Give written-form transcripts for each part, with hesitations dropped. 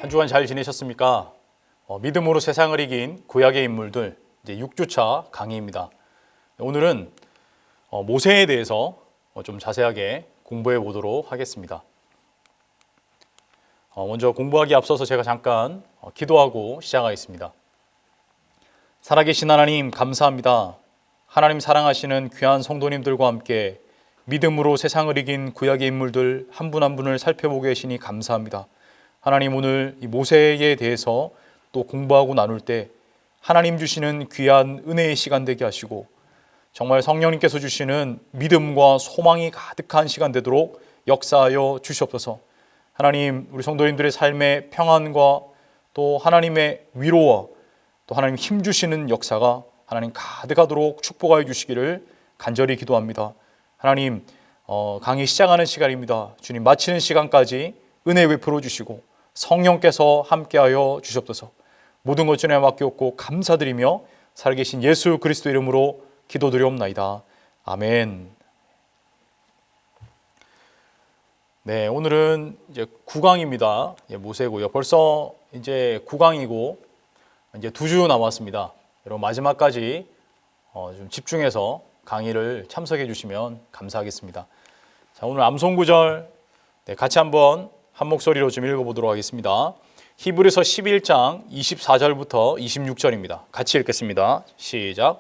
한 주간 잘 지내셨습니까? 믿음으로 세상을 이긴 구약의 인물들 이제 6주차 강의입니다. 오늘은 모세에 대해서 좀 자세하게 공부해 보도록 하겠습니다. 먼저 공부하기 앞서서 제가 잠깐 기도하고 시작하겠습니다. 살아계신 하나님 감사합니다. 하나님 사랑하시는 귀한 성도님들과 함께 믿음으로 세상을 이긴 구약의 인물들 한 분 한 분을 살펴보고 계시니 감사합니다. 하나님 오늘 이 모세에 대해서 또 공부하고 나눌 때 하나님 주시는 귀한 은혜의 시간 되게 하시고 정말 성령님께서 주시는 믿음과 소망이 가득한 시간 되도록 역사하여 주시옵소서. 하나님 우리 성도님들의 삶의 평안과 또 하나님의 위로와 또 하나님 힘 주시는 역사가 하나님 가득하도록 축복하여 주시기를 간절히 기도합니다. 하나님 강의 시작하는 시간입니다. 주님 마치는 시간까지 은혜 베풀어 주시고 성령께서 함께하여 주시옵소서. 모든 것 전에 맡기옵고 감사드리며 살아계신 예수 그리스도 이름으로 기도드리옵나이다. 아멘. 네, 오늘은 이제 9강입니다. 모세고요. 벌써 이제 9강이고 이제 2주 남았습니다. 여러분 마지막까지 좀 집중해서 강의를 참석해 주시면 감사하겠습니다. 자, 오늘 암송 구절 같이 한번 한 목소리로 좀 읽어보도록 하겠습니다. 히브리서 11장 24절부터 26절입니다. 같이 읽겠습니다. 시작.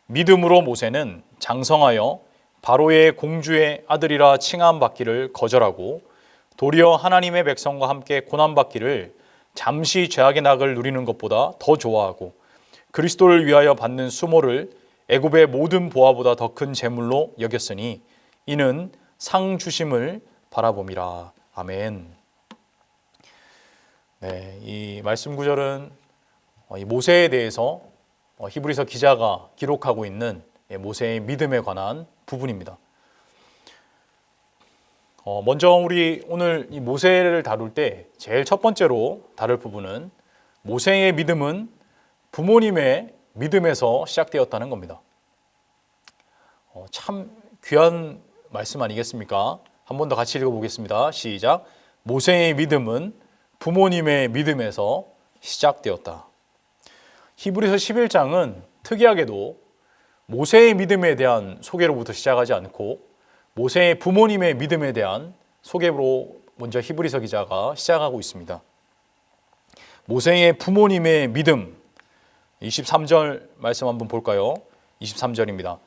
믿음으로 모세는 장성하여 바로의 공주의 아들이라 칭함받기를 거절하고 도리어 하나님의 백성과 함께 고난받기를 잠시 죄악의 낙을 누리는 것보다 더 좋아하고 그리스도를 위하여 받는 수모를 애굽의 모든 보화보다 더 큰 재물로 여겼으니 이는 상 주심을 바라봄이라. 아멘. 네, 이 말씀 구절은 이 모세에 대해서 히브리서 기자가 기록하고 있는 모세의 믿음에 관한 부분입니다. 먼저 우리 오늘 이 모세를 다룰 때 제일 첫 번째로 다룰 부분은 모세의 믿음은 부모님의 믿음에서 시작되었다는 겁니다. 참 귀한 말씀 아니겠습니까? 한 번 더 같이 읽어보겠습니다. 시작. 모세의 믿음은 부모님의 믿음에서 시작되었다. 히브리서 11장은 특이하게도 모세의 믿음에 대한 소개로부터 시작하지 않고 모세의 부모님의 믿음에 대한 소개로 먼저 히브리서 기자가 시작하고 있습니다. 모세의 부모님의 믿음 23절 말씀 한번 볼까요? 23절입니다.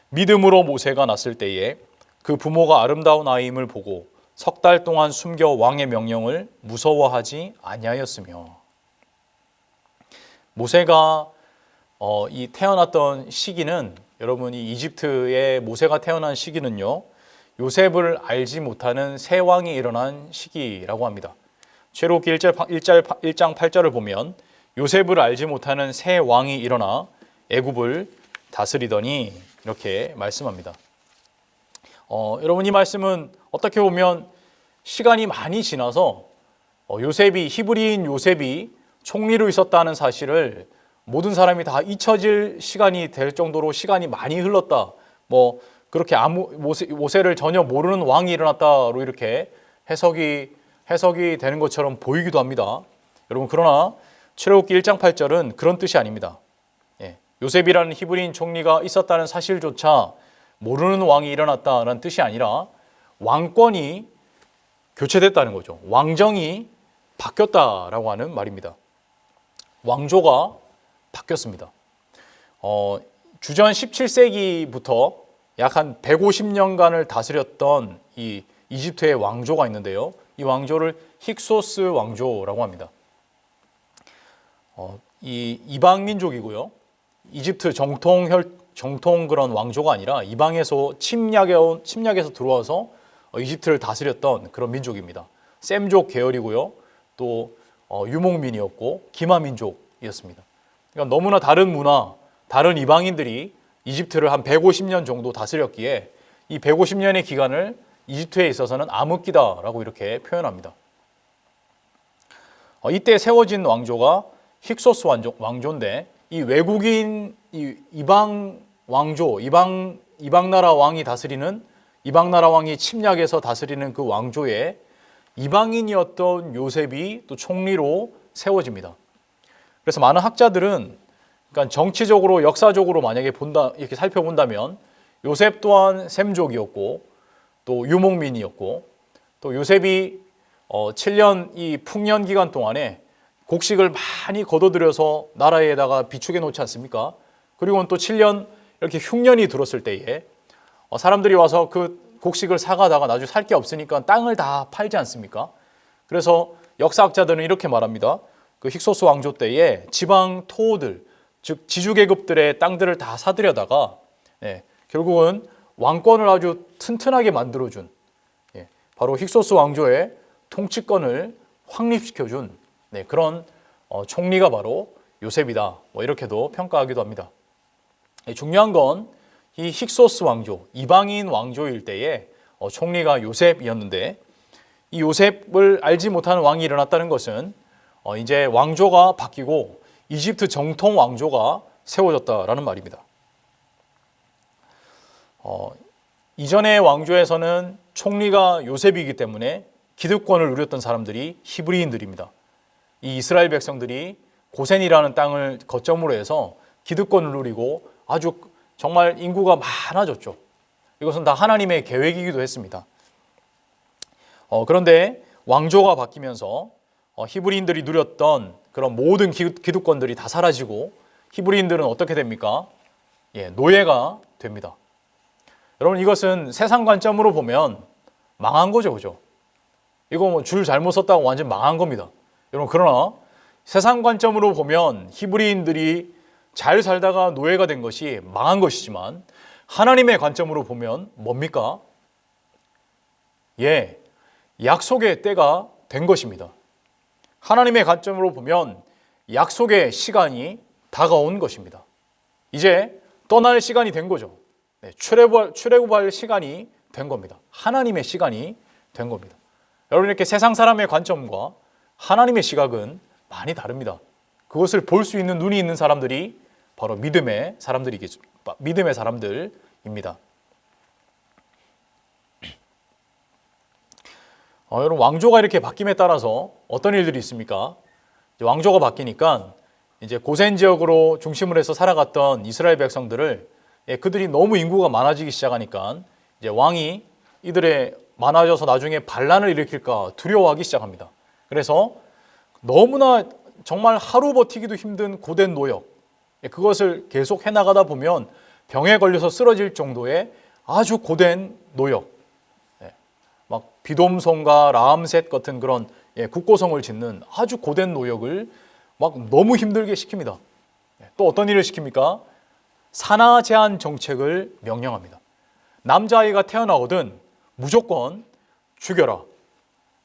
믿음으로 모세가 났을 때에 그 부모가 아름다운 아이임을 보고 석 달 동안 숨겨 왕의 명령을 무서워하지 아니하였으며. 모세가 이 태어났던 시기는 여러분 이 이집트의 모세가 태어난 시기는요 요셉을 알지 못하는 새 왕이 일어난 시기라고 합니다. 출애굽기 1장 8절을 보면 요셉을 알지 못하는 새 왕이 일어나 애굽을 다스리더니 이렇게 말씀합니다. 여러분 이 말씀은 어떻게 보면 시간이 많이 지나서 요셉이 히브리인 요셉이 총리로 있었다는 사실을 모든 사람이 다 잊혀질 시간이 될 정도로 시간이 많이 흘렀다. 뭐 그렇게 모세를 전혀 모르는 왕이 일어났다로 이렇게 해석이 되는 것처럼 보이기도 합니다. 여러분 그러나 출애굽기 1장 8절은 그런 뜻이 아닙니다. 요셉이라는 히브리인 총리가 있었다는 사실조차 모르는 왕이 일어났다는 뜻이 아니라 왕권이 교체됐다는 거죠. 왕정이 바뀌었다라고 하는 말입니다. 왕조가 바뀌었습니다. 주전 17세기부터 약 한 150년간을 다스렸던 이 이집트의 왕조가 있는데요. 이 왕조를 힉소스 왕조라고 합니다. 이 이방 민족이고요. 이집트 정통 그런 왕조가 아니라 이방에서 침략에서 들어와서 이집트를 다스렸던 그런 민족입니다. 셈족 계열이고요. 또 유목민이었고 기마민족이었습니다. 그러니까 너무나 다른 문화, 다른 이방인들이 이집트를 한 150년 정도 다스렸기에 이 150년의 기간을 이집트에 있어서는 암흑기다라고 이렇게 표현합니다. 이때 세워진 왕조가 힉소스 왕조인데 이 외국인 이방 왕조, 이방 나라 왕이 다스리는 이방 나라 왕이 침략해서 다스리는 그 왕조에 이방인이었던 요셉이 또 총리로 세워집니다. 그래서 많은 학자들은 그러니까 정치적으로 역사적으로 만약에 이렇게 살펴본다면 요셉 또한 셈족이었고 또 유목민이었고 또 요셉이 7년 이 풍년 기간 동안에 곡식을 많이 거둬들여서 나라에다가 비축해 놓지 않습니까? 그리고는 또 7년 이렇게 흉년이 들었을 때에 사람들이 와서 그 곡식을 사가다가 나중에 살 게 없으니까 땅을 다 팔지 않습니까? 그래서 역사학자들은 이렇게 말합니다. 그 힉소스 왕조 때에 지방 토호들, 즉 지주계급들의 땅들을 다 사들여다가 결국은 왕권을 아주 튼튼하게 만들어준 바로 힉소스 왕조의 통치권을 확립시켜준 그런 총리가 바로 요셉이다. 이렇게도 평가하기도 합니다. 중요한 건 이 힉소스 왕조, 이방인 왕조일 때에 총리가 요셉이었는데 이 요셉을 알지 못하는 왕이 일어났다는 것은 이제 왕조가 바뀌고 이집트 정통 왕조가 세워졌다라는 말입니다. 이전의 왕조에서는 총리가 요셉이기 때문에 기득권을 누렸던 사람들이 히브리인들입니다. 이 이스라엘 백성들이 고센이라는 땅을 거점으로 해서 기득권을 누리고 아주 정말 인구가 많아졌죠. 이것은 다 하나님의 계획이기도 했습니다. 그런데 왕조가 바뀌면서 히브리인들이 누렸던 그런 모든 기득권들이 다 사라지고 히브리인들은 어떻게 됩니까? 노예가 됩니다. 여러분 이것은 세상 관점으로 보면 망한 거죠, 그죠? 이거 뭐 줄 잘못 썼다고 완전 망한 겁니다. 여러분 그러나 세상 관점으로 보면 히브리인들이 잘 살다가 노예가 된 것이 망한 것이지만 하나님의 관점으로 보면 뭡니까? 약속의 때가 된 것입니다. 하나님의 관점으로 보면 약속의 시간이 다가온 것입니다. 이제 떠날 시간이 된 거죠. 출애굽할 시간이 된 겁니다. 하나님의 시간이 된 겁니다. 여러분 이렇게 세상 사람의 관점과 하나님의 시각은 많이 다릅니다. 그것을 볼 수 있는 눈이 있는 사람들이 바로 믿음의 사람들입니다. 여러분 왕조가 이렇게 바뀜에 따라서 어떤 일들이 있습니까? 왕조가 바뀌니까 이제 고센 지역으로 중심을 해서 살아갔던 이스라엘 백성들을 그들이 너무 인구가 많아지기 시작하니까 이제 왕이 이들의 많아져서 나중에 반란을 일으킬까 두려워하기 시작합니다. 그래서 너무나 정말 하루 버티기도 힘든 고된 노역, 그것을 계속 해나가다 보면 병에 걸려서 쓰러질 정도의 아주 고된 노역, 막 비돔손과 라암셋 같은 그런 국고성을 짓는 아주 고된 노역을 막 너무 힘들게 시킵니다. 또 어떤 일을 시킵니까? 산하 제한 정책을 명령합니다. 남자아이가 태어나거든 무조건 죽여라.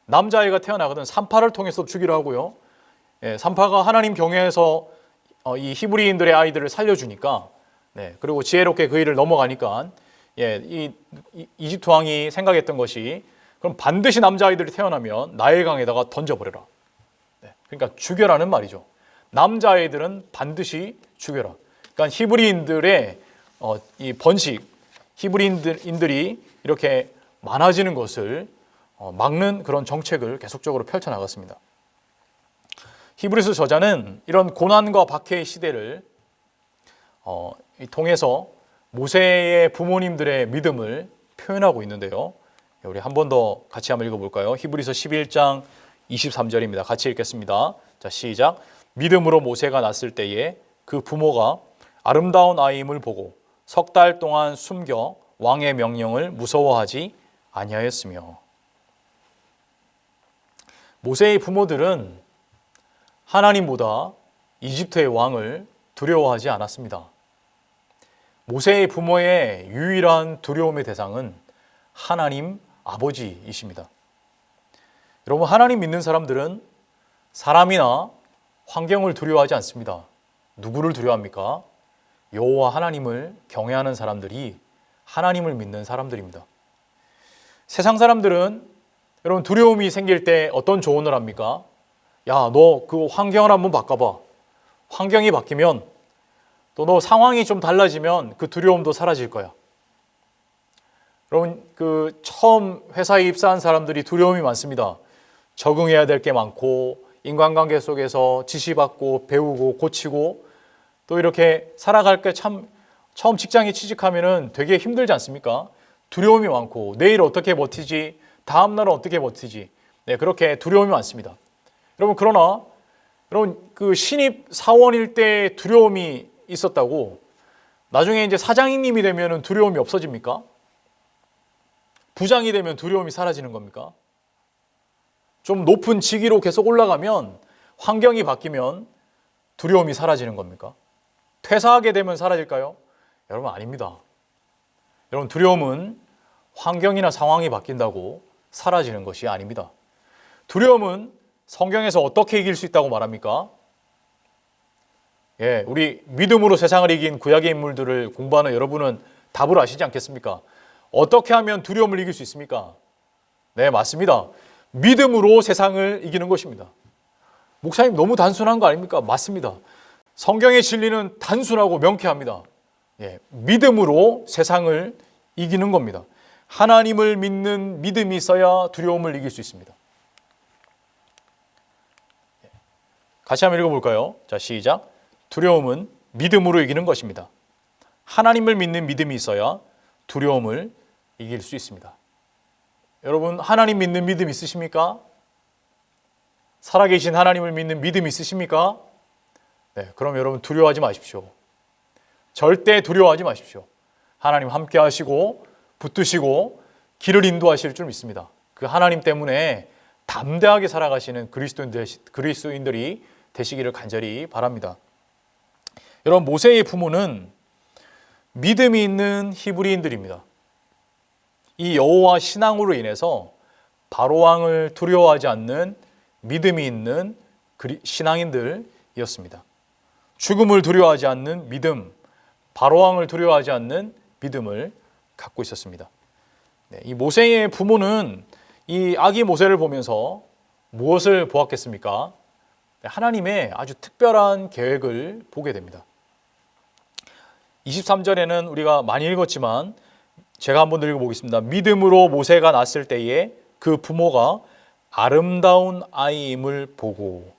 남자아이가 태어나거든 산파를 통해서 죽이라 하고요. 산파가 하나님 경외해서 이 히브리인들의 아이들을 살려주니까 그리고 지혜롭게 그 일을 넘어가니까 이집트 왕이 생각했던 것이 그럼 반드시 남자아이들이 태어나면 나일강에다가 던져버려라. 그러니까 죽여라는 말이죠. 남자아이들은 반드시 죽여라. 그러니까 히브리인들의 이 번식, 히브리인들이 이렇게 많아지는 것을 막는 그런 정책을 계속적으로 펼쳐나갔습니다. 히브리서 저자는 이런 고난과 박해의 시대를 통해서 모세의 부모님들의 믿음을 표현하고 있는데요. 우리 한 번 더 같이 한번 읽어볼까요? 히브리서 11장 23절입니다. 같이 읽겠습니다. 자, 시작. 믿음으로 모세가 낳았을 때에 그 부모가 아름다운 아이임을 보고 석 달 동안 숨겨 왕의 명령을 무서워하지 아니하였으며. 모세의 부모들은 하나님보다 이집트의 왕을 두려워하지 않았습니다. 모세의 부모의 유일한 두려움의 대상은 하나님 아버지이십니다. 여러분 하나님 믿는 사람들은 사람이나 환경을 두려워하지 않습니다. 누구를 두려워합니까? 여호와 하나님을 경외하는 사람들이 하나님을 믿는 사람들입니다. 세상 사람들은 여러분 두려움이 생길 때 어떤 조언을 합니까? 야, 너 그 환경을 한번 바꿔봐. 환경이 바뀌면 또 너 상황이 좀 달라지면 그 두려움도 사라질 거야. 여러분 그 처음 회사에 입사한 사람들이 두려움이 많습니다. 적응해야 될 게 많고 인간관계 속에서 지시받고 배우고 고치고 또 이렇게 살아갈 게 참 처음 직장에 취직하면은 되게 힘들지 않습니까? 두려움이 많고 내일 어떻게 버티지? 다음 날은 어떻게 버티지? 네, 그렇게 두려움이 많습니다. 여러분 그러나 여러분 그 신입 사원일 때 두려움이 있었다고 나중에 이제 사장님이 되면은 두려움이 없어집니까? 부장이 되면 두려움이 사라지는 겁니까? 좀 높은 직위로 계속 올라가면 환경이 바뀌면 두려움이 사라지는 겁니까? 퇴사하게 되면 사라질까요? 여러분 아닙니다. 여러분 두려움은 환경이나 상황이 바뀐다고 사라지는 것이 아닙니다. 두려움은 성경에서 어떻게 이길 수 있다고 말합니까? 예, 우리 믿음으로 세상을 이긴 구약의 인물들을 공부하는 여러분은 답을 아시지 않겠습니까? 어떻게 하면 두려움을 이길 수 있습니까? 네, 맞습니다. 믿음으로 세상을 이기는 것입니다. 목사님 너무 단순한 거 아닙니까? 맞습니다. 성경의 진리는 단순하고 명쾌합니다. 예, 믿음으로 세상을 이기는 겁니다. 하나님을 믿는 믿음이 있어야 두려움을 이길 수 있습니다. 같이 한번 읽어볼까요? 자, 시작. 두려움은 믿음으로 이기는 것입니다. 하나님을 믿는 믿음이 있어야 두려움을 이길 수 있습니다. 여러분 하나님 믿는 믿음 있으십니까? 살아계신 하나님을 믿는 믿음 있으십니까? 네, 그럼 여러분 두려워하지 마십시오. 절대 두려워하지 마십시오. 하나님 함께 하시고 붙드시고 길을 인도하실 줄 믿습니다. 그 하나님 때문에 담대하게 살아가시는 그리스도인들이 되시기를 간절히 바랍니다. 여러분 모세의 부모는 믿음이 있는 히브리인들입니다. 이 여호와 신앙으로 인해서 바로 왕을 두려워하지 않는 믿음이 있는 신앙인들이었습니다. 죽음을 두려워하지 않는 믿음, 바로 왕을 두려워하지 않는 믿음을 갖고 있었습니다. 네, 이 모세의 부모는 이 아기 모세를 보면서 무엇을 보았겠습니까? 하나님의 아주 특별한 계획을 보게 됩니다. 23절에는 우리가 많이 읽었지만 제가 한번 읽어보겠습니다. 믿음으로 모세가 낳았을 때에 그 부모가 아름다운 아이임을 보고,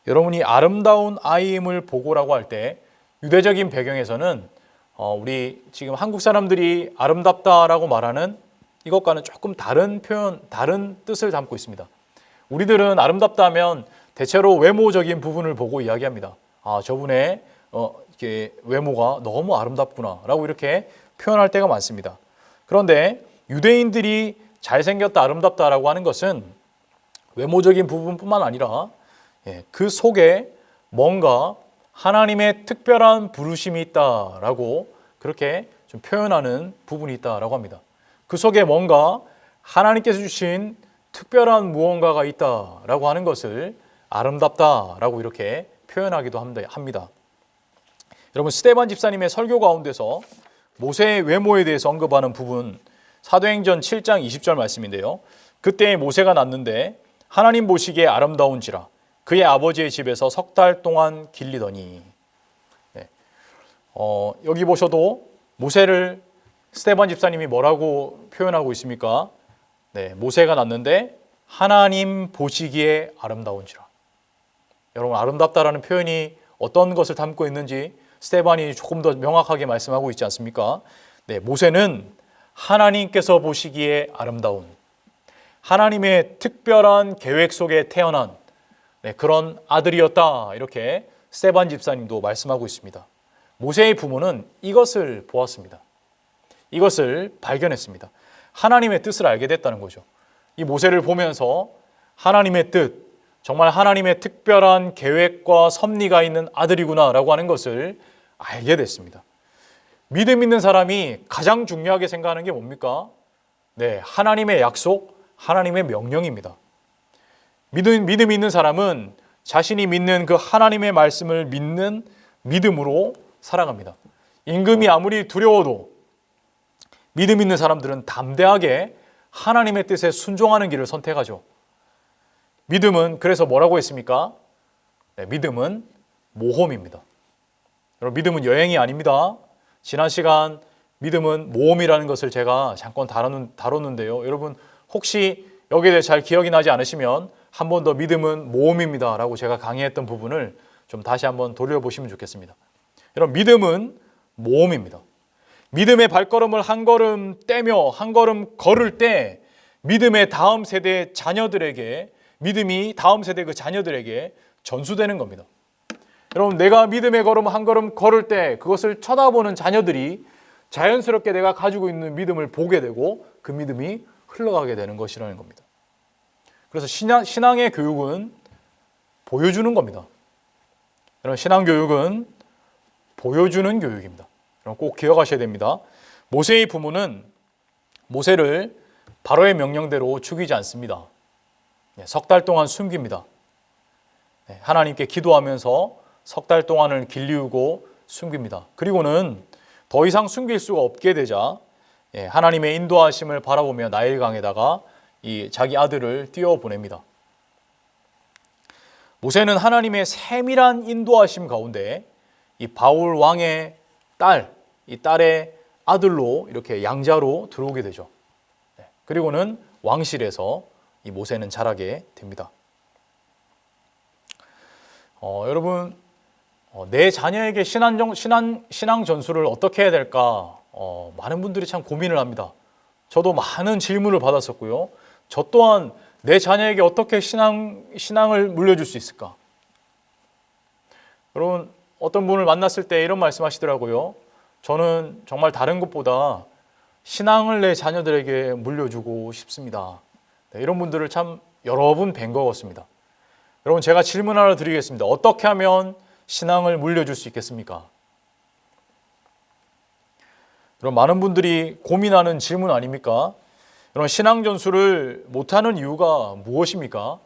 여러분이 아름다운 아이임을 보고라고 할 때 유대적인 배경에서는 우리 지금 한국 사람들이 아름답다라고 말하는 이것과는 조금 다른 표현, 다른 뜻을 담고 있습니다. 우리들은 아름답다 하면 대체로 외모적인 부분을 보고 이야기합니다. 아, 저분의 이렇게 외모가 너무 아름답구나라고 이렇게 표현할 때가 많습니다. 그런데 유대인들이 잘생겼다, 아름답다라고 하는 것은 외모적인 부분뿐만 아니라 그 속에 뭔가 하나님의 특별한 부르심이 있다라고 그렇게 좀 표현하는 부분이 있다라고 합니다. 그 속에 뭔가 하나님께서 주신 특별한 무언가가 있다라고 하는 것을 아름답다라고 이렇게 표현하기도 합니다. 여러분 스데반 집사님의 설교 가운데서 모세의 외모에 대해서 언급하는 부분 사도행전 7장 20절 말씀인데요. 그때 모세가 낳는데 하나님 보시기에 아름다운지라 그의 아버지의 집에서 3달 동안 길리더니. 네. 여기 보셔도 모세를 스데반 집사님이 뭐라고 표현하고 있습니까? 네, 모세가 낳는데 하나님 보시기에 아름다운지라. 여러분 아름답다라는 표현이 어떤 것을 담고 있는지 스데반이 조금 더 명확하게 말씀하고 있지 않습니까? 네, 모세는 하나님께서 보시기에 아름다운 하나님의 특별한 계획 속에 태어난 그런 아들이었다. 이렇게 스데반 집사님도 말씀하고 있습니다. 모세의 부모는 이것을 보았습니다. 이것을 발견했습니다. 하나님의 뜻을 알게 됐다는 거죠. 이 모세를 보면서 하나님의 뜻, 정말 하나님의 특별한 계획과 섭리가 있는 아들이구나라고 하는 것을 알게 됐습니다. 믿음 있는 사람이 가장 중요하게 생각하는 게 뭡니까? 네, 하나님의 약속, 하나님의 명령입니다. 믿음 있는 사람은 자신이 믿는 그 하나님의 말씀을 믿는 믿음으로 살아갑니다. 임금이 아무리 두려워도 믿음 있는 사람들은 담대하게 하나님의 뜻에 순종하는 길을 선택하죠. 믿음은 그래서 뭐라고 했습니까? 네, 믿음은 모험입니다. 여러분 믿음은 여행이 아닙니다. 지난 시간 믿음은 모험이라는 것을 제가 잠깐 다뤘는데요. 여러분 혹시 여기에 대해 잘 기억이 나지 않으시면 한 번 더 믿음은 모험입니다 라고 제가 강의했던 부분을 좀 다시 한번 돌려보시면 좋겠습니다. 여러분, 믿음은 모험입니다. 믿음의 발걸음을 한 걸음 떼며 한 걸음 걸을 때 믿음의 다음 세대 자녀들에게, 믿음이 다음 세대 그 자녀들에게 전수되는 겁니다. 여러분, 내가 믿음의 걸음 한 걸음 걸을 때 그것을 쳐다보는 자녀들이 자연스럽게 내가 가지고 있는 믿음을 보게 되고 그 믿음이 흘러가게 되는 것이라는 겁니다. 그래서 신앙의 교육은 보여주는 겁니다. 여러분, 신앙교육은 보여주는 교육입니다. 여러분, 꼭 기억하셔야 됩니다. 모세의 부모는 모세를 바로의 명령대로 죽이지 않습니다. 석 달 동안 숨깁니다. 하나님께 기도하면서 석 달 동안을 길리우고 숨깁니다. 그리고는 더 이상 숨길 수가 없게 되자 하나님의 인도하심을 바라보며 나일강에다가 이 자기 아들을 띄워보냅니다. 모세는 하나님의 세밀한 인도하심 가운데 이 바울 왕의 이 딸의 아들로 이렇게 양자로 들어오게 되죠. 그리고는 왕실에서 이 모세는 자라게 됩니다. 여러분, 내 자녀에게 신앙 전수를 어떻게 해야 될까? 많은 분들이 참 고민을 합니다. 저도 많은 질문을 받았었고요. 저 또한 내 자녀에게 어떻게 신앙을 물려줄 수 있을까? 여러분, 어떤 분을 만났을 때 이런 말씀하시더라고요. 저는 정말 다른 것보다 신앙을 내 자녀들에게 물려주고 싶습니다. 이런 분들을 참 여러 분 뵌 것 같습니다. 여러분, 제가 질문 하나 드리겠습니다. 어떻게 하면 신앙을 물려줄 수 있겠습니까? 여러분, 많은 분들이 고민하는 질문 아닙니까? 여러분, 신앙 전수를 못하는 이유가 무엇입니까?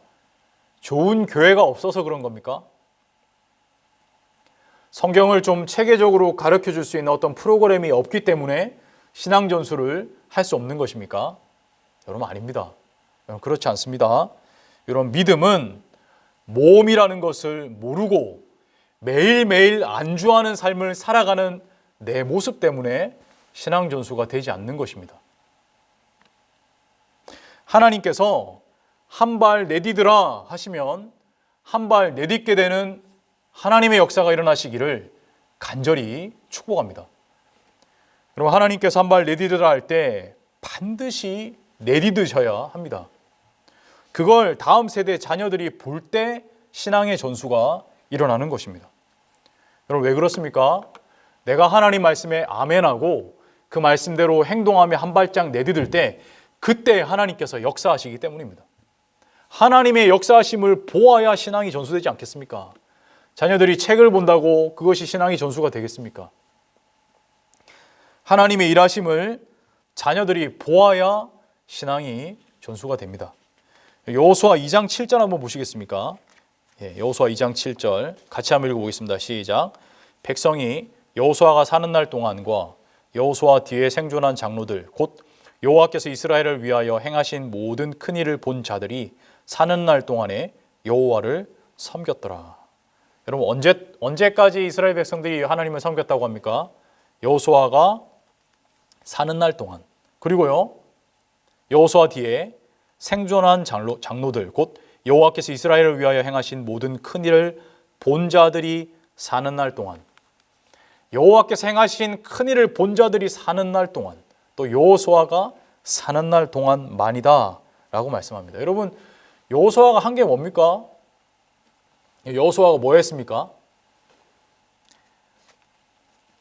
좋은 교회가 없어서 그런 겁니까? 성경을 좀 체계적으로 가르쳐 줄 수 있는 어떤 프로그램이 없기 때문에 신앙 전수를 할 수 없는 것입니까? 여러분, 아닙니다. 여러분, 그렇지 않습니다. 여러분, 믿음은 모험이라는 것을 모르고 매일매일 안주하는 삶을 살아가는 내 모습 때문에 신앙 전수가 되지 않는 것입니다. 하나님께서 한 발 내디드라 하시면 한 발 내딛게 되는 하나님의 역사가 일어나시기를 간절히 축복합니다. 여러분, 하나님께서 한 발 내디드라 할 때 반드시 내디드셔야 합니다. 그걸 다음 세대 자녀들이 볼 때 신앙의 전수가 일어나는 것입니다. 여러분, 왜 그렇습니까? 내가 하나님 말씀에 아멘하고 그 말씀대로 행동하며 한 발짝 내디딜 때 그때 하나님께서 역사하시기 때문입니다. 하나님의 역사하심을 보아야 신앙이 전수되지 않겠습니까? 자녀들이 책을 본다고 그것이 신앙이 전수가 되겠습니까? 하나님의 일하심을 자녀들이 보아야 신앙이 전수가 됩니다. 여호수아 2장 7절 한번 보시겠습니까? 여호수아 2장 7절 같이 한번 읽어보겠습니다. 시작. 백성이 여호수아가 사는 날 동안과 여호수아 뒤에 생존한 장로들 곧 여호와께서 이스라엘을 위하여 행하신 모든 큰 일을 본 자들이 사는 날 동안에 여호와를 섬겼더라. 여러분, 언제까지 이스라엘 백성들이 하나님을 섬겼다고 합니까? 여호수아가 사는 날 동안. 그리고요, 여호수아 뒤에 생존한 장로들 곧 여호와께서 이스라엘을 위하여 행하신 모든 큰 일을 본 자들이 사는 날 동안. 여호와께서 행하신 큰 일을 본 자들이 사는 날 동안, 또 여호수아가 사는 날 동안만이다 라고 말씀합니다. 여러분, 여호수아가 한 게 뭡니까? 여호수아가 뭐 했습니까?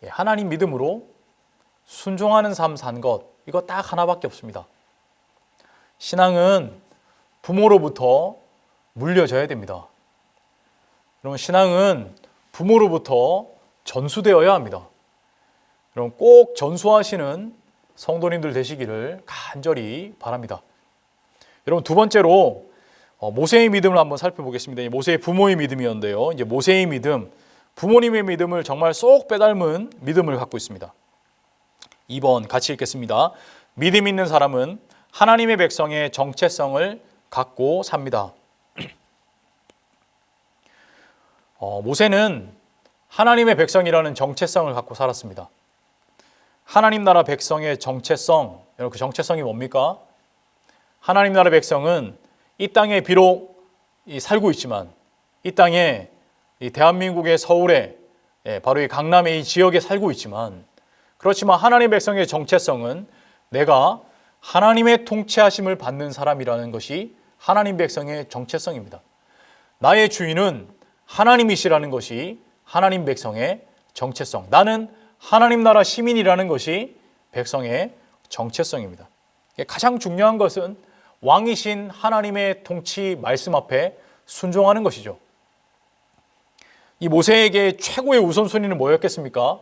하나님 믿음으로 순종하는 삶 산 것, 이거 딱 하나밖에 없습니다. 신앙은 부모로부터 물려져야 됩니다. 여러분, 신앙은 부모로부터 전수되어야 합니다. 여러분, 꼭 전수하시는 성도님들 되시기를 간절히 바랍니다. 여러분, 두 번째로 모세의 믿음을 한번 살펴보겠습니다. 모세의 부모의 믿음이었는데요. 이제 모세의 믿음, 부모님의 믿음을 정말 쏙 빼닮은 믿음을 갖고 있습니다. 2번 같이 읽겠습니다. 믿음 있는 사람은 하나님의 백성의 정체성을 갖고 삽니다. 모세는 하나님의 백성이라는 정체성을 갖고 살았습니다. 하나님 나라 백성의 정체성, 여러분, 그 정체성이 뭡니까? 하나님 나라 백성은 이 땅에 비록 살고 있지만, 이 땅에 이 대한민국의 서울에, 바로 이 강남의 이 지역에 살고 있지만, 그렇지만 하나님 백성의 정체성은 내가 하나님의 통치하심을 받는 사람이라는 것이 하나님 백성의 정체성입니다. 나의 주인은 하나님이시라는 것이 하나님 백성의 정체성, 나는 하나님 나라 시민이라는 것이 백성의 정체성입니다. 가장 중요한 것은 왕이신 하나님의 통치 말씀 앞에 순종하는 것이죠. 이 모세에게 최고의 우선순위는 뭐였겠습니까?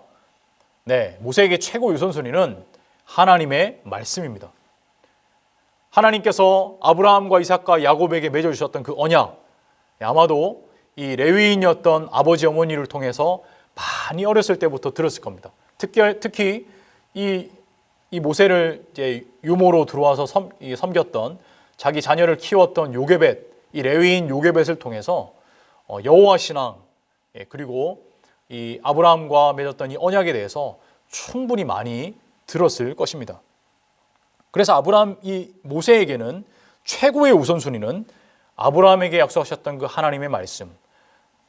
네, 모세에게 최고의 우선순위는 하나님의 말씀입니다. 하나님께서 아브라함과 이삭과 야곱에게 맺어주셨던 그 언약, 아마도 이 레위인이었던 아버지 어머니를 통해서 많이 어렸을 때부터 들었을 겁니다. 특히 이 모세를 이제 유모로 들어와서 섬겼던, 자기 자녀를 키웠던 요게벳, 이 레위인 요게벳을 통해서 여호와 신앙, 그리고 이 아브라함과 맺었던 이 언약에 대해서 충분히 많이 들었을 것입니다. 그래서 이 모세에게는 최고의 우선순위는 아브라함에게 약속하셨던 그 하나님의 말씀,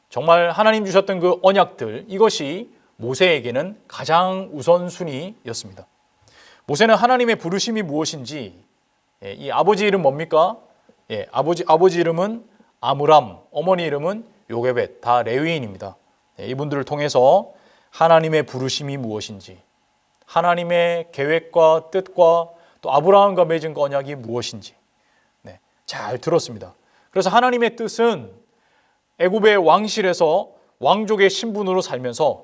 정말 하나님 주셨던 그 언약들, 이것이 모세에게는 가장 우선순위였습니다. 모세는 하나님의 부르심이 무엇인지, 이 아버지 이름 뭡니까? 아버지 이름은 아므람, 어머니 이름은 요게벳, 다 레위인입니다. 이분들을 통해서 하나님의 부르심이 무엇인지, 하나님의 계획과 뜻과 또 아브라함과 맺은 그 언약이 무엇인지 잘 들었습니다. 그래서 하나님의 뜻은 애굽의 왕실에서 왕족의 신분으로 살면서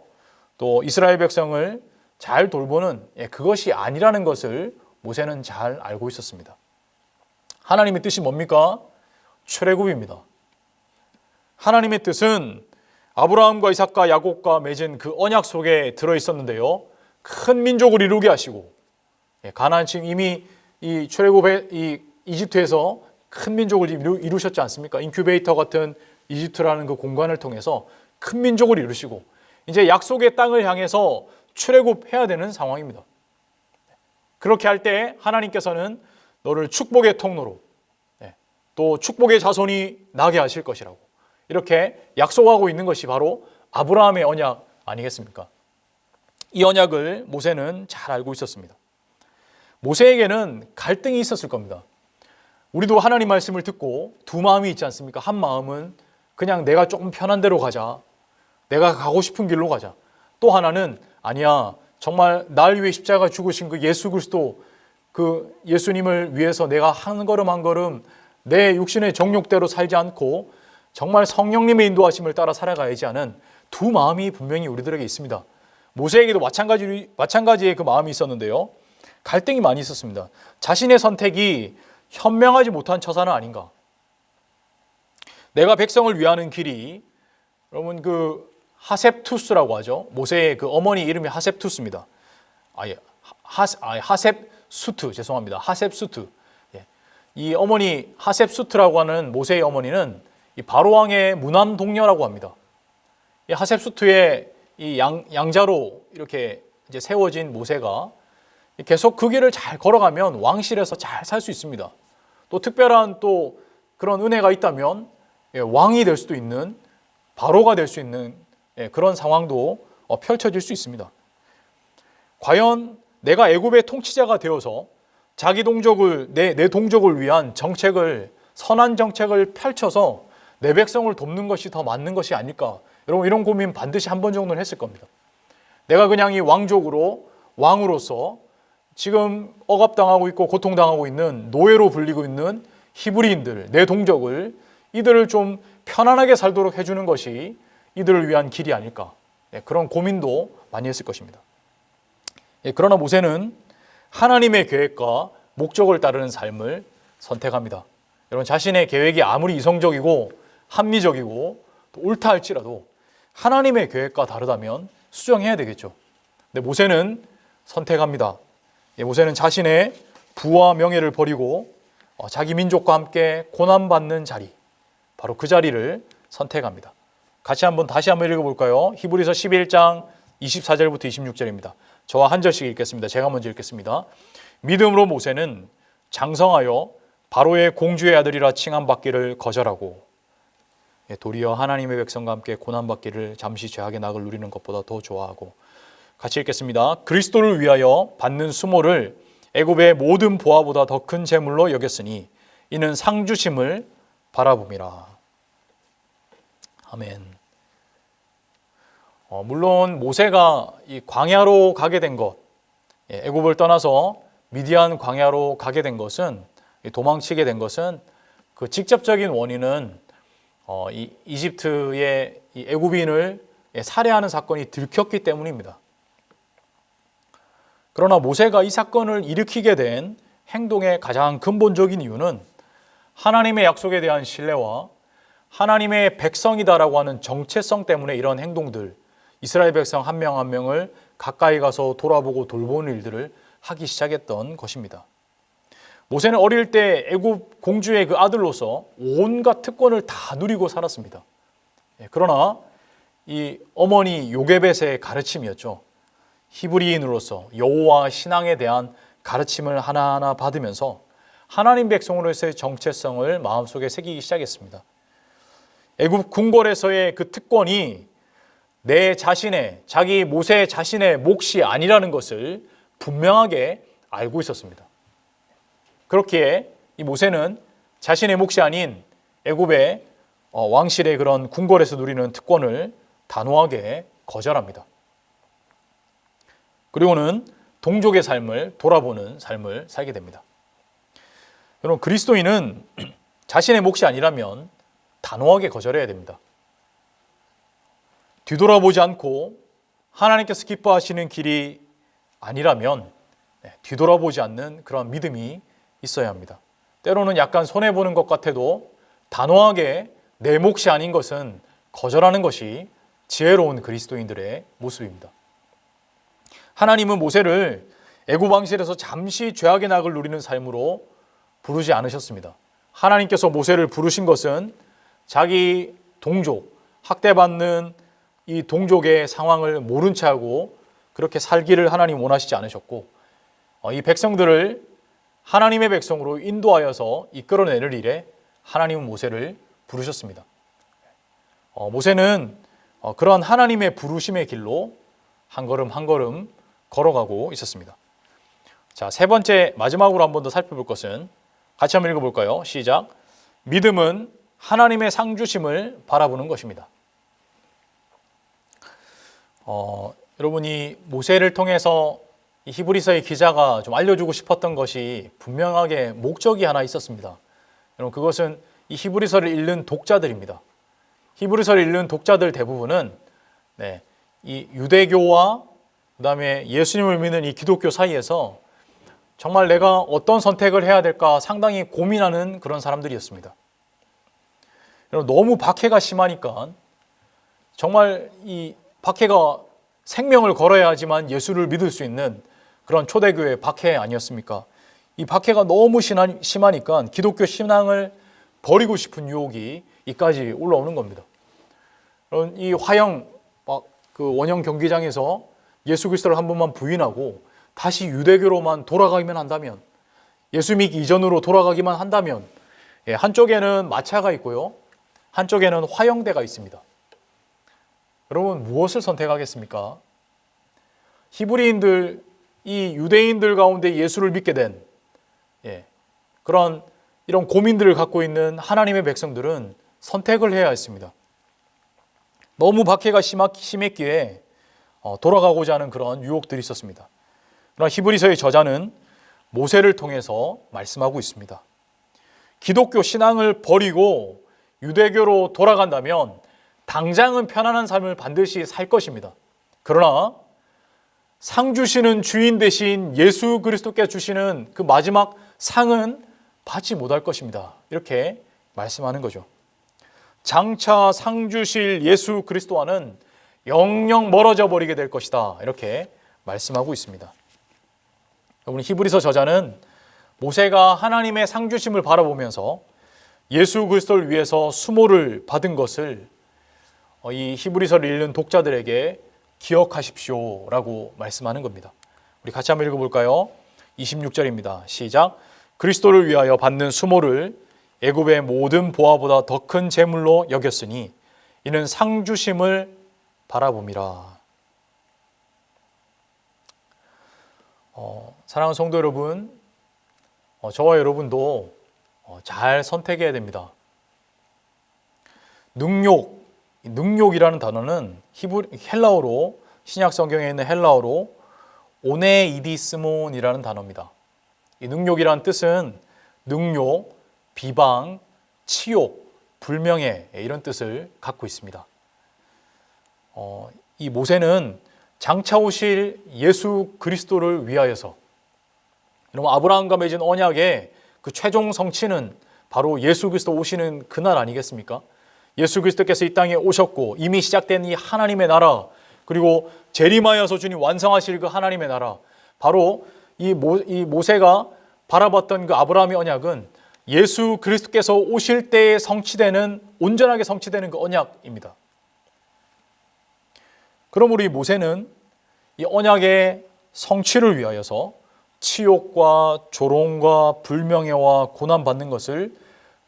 또 이스라엘 백성을 잘 돌보는 그것이 아니라는 것을 모세는 잘 알고 있었습니다. 하나님의 뜻이 뭡니까? 출애굽입니다. 하나님의 뜻은 아브라함과 이삭과 야곱과 맺은 그 언약 속에 들어 있었는데요, 큰 민족을 이루게 하시고, 가나안 지금 이미 이 출애굽의 이 이집트에서 큰 민족을 이루셨지 않습니까? 인큐베이터 같은 이집트라는 그 공간을 통해서 큰 민족을 이루시고, 이제 약속의 땅을 향해서 출애굽해야 되는 상황입니다. 그렇게 할 때 하나님께서는 너를 축복의 통로로, 또 축복의 자손이 나게 하실 것이라고 이렇게 약속하고 있는 것이 바로 아브라함의 언약 아니겠습니까? 이 언약을 모세는 잘 알고 있었습니다. 모세에게는 갈등이 있었을 겁니다. 우리도 하나님 말씀을 듣고 두 마음이 있지 않습니까? 한 마음은 그냥 내가 조금 편한 대로 가자, 내가 가고 싶은 길로 가자. 또 하나는 아니야, 정말 날 위해 십자가 죽으신 그 예수 그리스도, 그 예수님을 위해서 내가 한 걸음 한 걸음 내 육신의 정욕대로 살지 않고 정말 성령님의 인도하심을 따라 살아가야지 하는 두 마음이 분명히 우리들에게 있습니다. 모세에게도 마찬가지의 그 마음이 있었는데요, 갈등이 많이 있었습니다. 자신의 선택이 현명하지 못한 처사는 아닌가. 내가 백성을 위하는 길이, 여러분 그 하셉투스라고 하죠. 모세의 그 어머니 이름이 하셉투스입니다. 하셉수트, 죄송합니다. 하셉수트. 이 어머니 하셉수트라고 하는 모세의 어머니는 이 바로왕의 무남 동녀라고 합니다. 이 하셉수트의 이 양자로 이렇게 이제 세워진 모세가 계속 그 길을 잘 걸어가면 왕실에서 잘 살 수 있습니다. 또 특별한 또 그런 은혜가 있다면 왕이 될 수도 있는, 바로가 될 수 있는 그런 상황도 펼쳐질 수 있습니다. 과연 내가 애굽의 통치자가 되어서 자기 동족을, 내 동족을 위한 정책을, 선한 정책을 펼쳐서 내 백성을 돕는 것이 더 맞는 것이 아닐까? 여러분 이런 고민 반드시 한 번 정도는 했을 겁니다. 내가 그냥 이 왕으로서 지금 억압당하고 있고 고통당하고 있는, 노예로 불리고 있는 히브리인들, 내 동족을, 이들을 좀 편안하게 살도록 해주는 것이 이들을 위한 길이 아닐까, 그런 고민도 많이 했을 것입니다. 그러나 모세는 하나님의 계획과 목적을 따르는 삶을 선택합니다. 여러분 자신의 계획이 아무리 이성적이고 합리적이고 또 옳다 할지라도 하나님의 계획과 다르다면 수정해야 되겠죠. 근데 모세는 선택합니다. 모세는 자신의 부와 명예를 버리고 자기 민족과 함께 고난받는 자리, 바로 그 자리를 선택합니다. 다시 한번 읽어볼까요? 히브리서 11장 24절부터 26절입니다. 저와 한 절씩 읽겠습니다. 제가 먼저 읽겠습니다. 믿음으로 모세는 장성하여 바로의 공주의 아들이라 칭함받기를 거절하고 도리어 하나님의 백성과 함께 고난받기를 잠시 죄악의 낙을 누리는 것보다 더 좋아하고. 같이 읽겠습니다. 그리스도를 위하여 받는 수모를 애굽의 모든 보화보다 더 큰 재물로 여겼으니 이는 상 주심을 바라봄이라. 아멘. 물론 모세가 이 광야로 가게 된 것, 애굽을 떠나서 미디안 광야로 가게 된 것은, 도망치게 된 것은 그 직접적인 원인은 이 이집트의 이 애굽인을 살해하는 사건이 들켰기 때문입니다. 그러나 모세가 이 사건을 일으키게 된 행동의 가장 근본적인 이유는 하나님의 약속에 대한 신뢰와 하나님의 백성이다라고 하는 정체성 때문에 이런 행동들, 이스라엘 백성 한 명 한 명을 가까이 가서 돌아보고 돌보는 일들을 하기 시작했던 것입니다. 모세는 어릴 때 애굽 공주의 그 아들로서 온갖 특권을 다 누리고 살았습니다. 그러나 이 어머니 요게벳의 가르침이었죠. 히브리인으로서 여호와 신앙에 대한 가르침을 하나하나 받으면서 하나님 백성으로서의 정체성을 마음속에 새기기 시작했습니다. 애굽 궁궐에서의 그 특권이 내 자신의, 자기 모세 자신의 몫이 아니라는 것을 분명하게 알고 있었습니다. 그렇기에 이 모세는 자신의 몫이 아닌 애굽의 왕실의 그런 궁궐에서 누리는 특권을 단호하게 거절합니다. 그리고는 동족의 삶을 돌아보는 삶을 살게 됩니다. 여러분, 그리스도인은 자신의 몫이 아니라면 단호하게 거절해야 됩니다. 뒤돌아보지 않고 하나님께서 기뻐하시는 길이 아니라면 뒤돌아보지 않는 그런 믿음이 있어야 합니다. 때로는 약간 손해보는 것 같아도 단호하게 내 몫이 아닌 것은 거절하는 것이 지혜로운 그리스도인들의 모습입니다. 하나님은 모세를 애굽 왕실에서 잠시 죄악의 낙을 누리는 삶으로 부르지 않으셨습니다. 하나님께서 모세를 부르신 것은 자기 동족, 학대받는 이 동족의 상황을 모른 채 하고 그렇게 살기를 하나님 원하시지 않으셨고, 이 백성들을 하나님의 백성으로 인도하여서 이끌어내는 일에 하나님은 모세를 부르셨습니다. 모세는 그러한 하나님의 부르심의 길로 한 걸음 한 걸음 걸어가고 있었습니다. 자, 세 번째, 마지막으로 한 번 더 살펴볼 것은, 같이 한번 읽어볼까요? 시작. 믿음은 하나님의 상 주심을 바라보는 것입니다. 여러분이 모세를 통해서 이 히브리서의 기자가 좀 알려주고 싶었던 것이 분명하게 목적이 하나 있었습니다. 여러분, 그것은 이 히브리서를 읽는 독자들입니다. 히브리서를 읽는 독자들 대부분은 이 유대교와 그다음에 예수님을 믿는 이 기독교 사이에서 정말 내가 어떤 선택을 해야 될까 상당히 고민하는 그런 사람들이었습니다. 여러분, 너무 박해가 심하니까 정말 이 박해가 생명을 걸어야 하지만 예수를 믿을 수 있는 그런 초대교회 박해 아니었습니까? 이 박해가 너무 심하니까 기독교 신앙을 버리고 싶은 유혹이 이까지 올라오는 겁니다. 이 화형, 그 원형 경기장에서 예수 그리스도를 한 번만 부인하고 다시 유대교로만 돌아가기만 한다면, 예수 믿기 이전으로 돌아가기만 한다면, 한쪽에는 마차가 있고요, 한쪽에는 화형대가 있습니다. 여러분, 무엇을 선택하겠습니까? 히브리인들, 이 유대인들 가운데 예수를 믿게 된 이런 고민들을 갖고 있는 하나님의 백성들은 선택을 해야 했습니다. 너무 박해가 심했기에 돌아가고자 하는 그런 유혹들이 있었습니다. 그러나 히브리서의 저자는 모세를 통해서 말씀하고 있습니다. 기독교 신앙을 버리고 유대교로 돌아간다면 당장은 편안한 삶을 반드시 살 것입니다. 그러나 상 주시는 주인 대신 예수 그리스도께 주시는 그 마지막 상은 받지 못할 것입니다. 이렇게 말씀하는 거죠. 장차 상 주실 예수 그리스도와는 영영 멀어져 버리게 될 것이다. 이렇게 말씀하고 있습니다. 여러분, 히브리서 저자는 모세가 하나님의 상 주심을 바라보면서 예수 그리스도를 위해서 수모를 받은 것을 이 히브리서를 읽는 독자들에게 기억하십시오라고 말씀하는 겁니다. 우리 같이 한번 읽어볼까요? 26절입니다. 시작. 그리스도를 위하여 받는 수모를 애굽의 모든 보화보다 더 큰 재물로 여겼으니 이는 상 주심을 바라봄이라. 사랑하는 성도 여러분, 저와 여러분도 잘 선택해야 됩니다. 능욕이라는 단어는 헬라어로, 신약 성경에 있는 헬라어로 오네이디스몬이라는 단어입니다. 이 능욕이라는 뜻은 능욕, 비방, 치욕, 불명예 이런 뜻을 갖고 있습니다. 이 모세는 장차 오실 예수 그리스도를 위하여서, 여러분 아브라함과 맺은 언약의 그 최종 성취는 바로 예수 그리스도 오시는 그날 아니겠습니까? 예수 그리스도께서 이 땅에 오셨고 이미 시작된 이 하나님의 나라, 그리고 재림하여서 주님 완성하실 그 하나님의 나라, 바로 이 모세가 바라봤던 그 아브라함의 언약은 예수 그리스도께서 오실 때에 성취되는, 온전하게 성취되는 그 언약입니다. 그러므로 이 모세는 이 언약의 성취를 위하여서 치욕과 조롱과 불명예와 고난받는 것을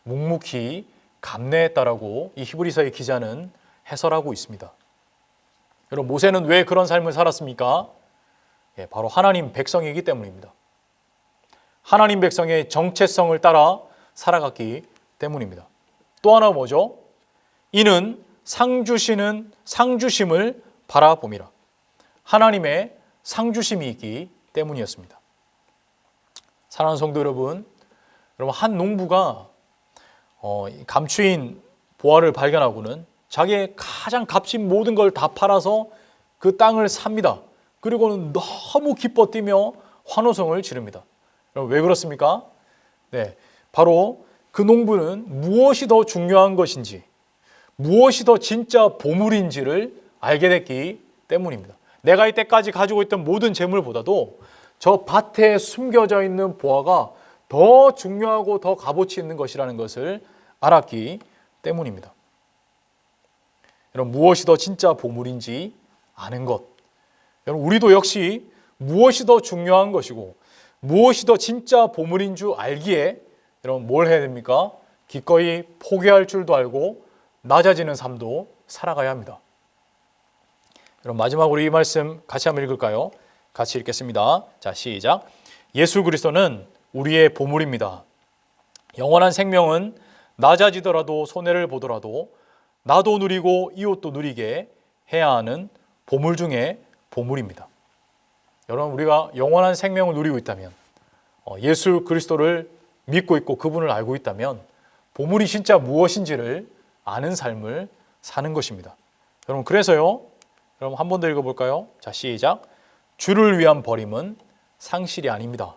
묵묵히 감내했다라고 이 히브리서의 기자는 해설하고 있습니다. 여러분, 모세는 왜 그런 삶을 살았습니까? 바로 하나님 백성이기 때문입니다. 하나님 백성의 정체성을 따라 살아갔기 때문입니다. 또 하나 뭐죠? 이는 상주심을 바라봄이라. 하나님의 상주심이 있기 때문이었습니다. 사랑하는 성도 여러분, 한 농부가 감추인 보화를 발견하고는 자기의 가장 값진 모든 걸 다 팔아서 그 땅을 삽니다. 그리고는 너무 기뻐 뛰며 환호성을 지릅니다. 왜 그렇습니까? 바로 그 농부는 무엇이 더 중요한 것인지, 무엇이 더 진짜 보물인지를 알게 됐기 때문입니다. 내가 이때까지 가지고 있던 모든 재물보다도 저 밭에 숨겨져 있는 보화가 더 중요하고 더 값어치 있는 것이라는 것을 알았기 때문입니다. 여러분, 무엇이 더 진짜 보물인지 아는 것. 여러분, 우리도 역시 무엇이 더 중요한 것이고 무엇이 더 진짜 보물인 줄 알기에 여러분 뭘 해야 됩니까? 기꺼이 포기할 줄도 알고 낮아지는 삶도 살아가야 합니다. 여러분, 마지막으로 이 말씀 같이 한번 읽을까요? 같이 읽겠습니다. 자, 시작. 예수 그리스도는 우리의 보물입니다. 영원한 생명은 낮아지더라도 손해를 보더라도 나도 누리고 이웃도 누리게 해야 하는 보물 중에 보물입니다. 여러분, 우리가 영원한 생명을 누리고 있다면, 예수 그리스도를 믿고 있고 그분을 알고 있다면 보물이 진짜 무엇인지를 아는 삶을 사는 것입니다. 여러분, 그래서요, 여러분 한 번 더 읽어볼까요? 자, 시작. 주를 위한 버림은 상실이 아닙니다.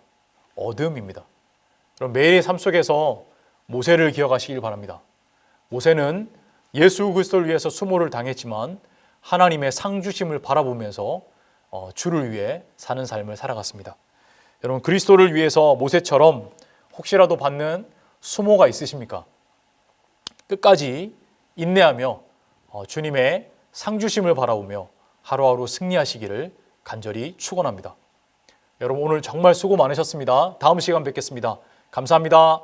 얻음입니다. 여러분, 매일의 삶 속에서 모세를 기억하시길 바랍니다. 모세는 예수 그리스도를 위해서 수모를 당했지만 하나님의 상주심을 바라보면서 주를 위해 사는 삶을 살아갔습니다. 여러분, 그리스도를 위해서 모세처럼 혹시라도 받는 수모가 있으십니까? 끝까지 인내하며 주님의 상주심을 바라보며 하루하루 승리하시기를 간절히 축원합니다. 여러분, 오늘 정말 수고 많으셨습니다. 다음 시간 뵙겠습니다. 감사합니다.